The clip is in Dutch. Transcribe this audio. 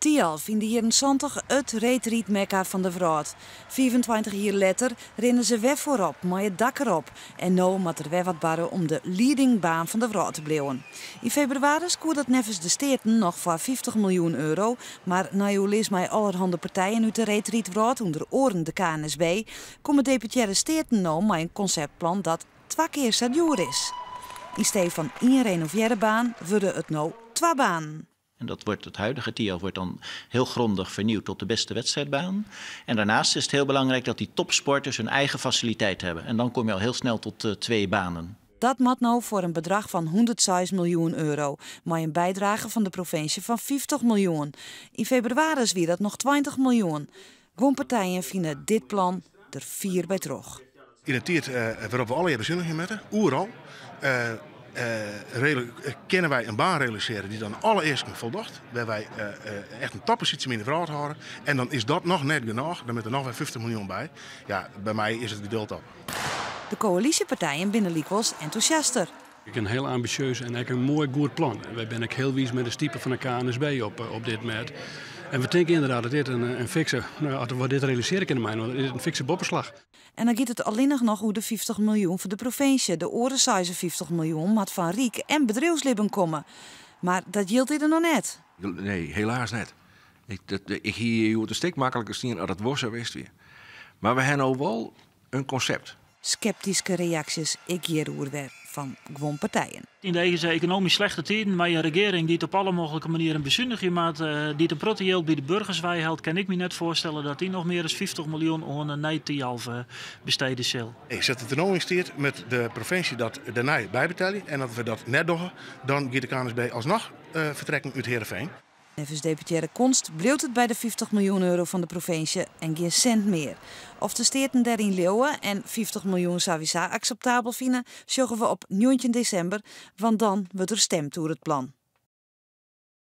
Tialf in de jaren 70 het retreat-mekka van de Vroad. 25 jaar later rennen ze weer voorop, maar het dak erop. En nu moet er weer wat barren om de leadingbaan van de Vroad te blijven. In februari scoorde het nevens de steden nog voor 50 miljoen euro. Maar na uw lees mij allerhande partijen uit de retreat-Vroad, onder oren de KNSB, komen deputaire steden nou met een conceptplan dat 2 keer zo duur is. In steeds van 1 renoveerde baan worden het nou 2 banen. En dat wordt het huidige Tialf wordt dan heel grondig vernieuwd tot de beste wedstrijdbaan. En daarnaast is het heel belangrijk dat die topsporters hun eigen faciliteit hebben. En dan kom je al heel snel tot 2 banen. Dat moet nou voor een bedrag van 106 miljoen euro. Maar een bijdrage van de provincie van 50 miljoen. In februari is weer dat nog 20 miljoen. Gewoon partijen vinden dit plan er 4 bij terug. In een tijd waarop we alle jaar bezuinigen met overal. Kunnen wij een baan realiseren die dan allereerst voldoet. Waar wij echt een toppositie in de Vroad houden. En dan is dat nog net genoeg. Dan moet er nog weer 50 miljoen bij. Ja, bij mij is het geduld op. De coalitiepartijen binnen Liekels enthousiaster. Een heel ambitieus en een mooi goed plan. Wij zijn ook heel wies met de stiepen van de KNSB op dit moment. En we denken inderdaad dat dit een fikse, als we dit realiseren kunnen maken, is het een fikse boppenslag. En dan gaat het alleen nog over de 50 miljoen voor de provincie. De oren 50 miljoen moet van Riek en bedrijfsleven komen. Maar dat geldt hier nog net. Nee, helaas net. Ik hier de stik makkelijker zien als het was geweest weer. Maar we hebben nou wel een concept. Sceptische reacties ik hier weer van gewoon partijen. In deze economisch slechte tijden, met een regering die het op alle mogelijke manieren bezuinigen maakt, die het protégeel bij de burgers bijhoudt, kan ik me net voorstellen dat die nog meer dan 50 miljoen aan een Nijtialf besteden zal. Ik zet het er nou in steert met de provincie dat de Nij bijbetalen. En dat we dat net doen, dan gaat de KNSB alsnog vertrekken uit Heerenveen. Nevens deputaire Konst bleef het bij de 50 miljoen euro van de provincie en geen cent meer. Of de steden daarin leeuwen en 50 miljoen sowieso acceptabel vinden, zorgen we op 9 december, want dan wordt er stemd door het plan.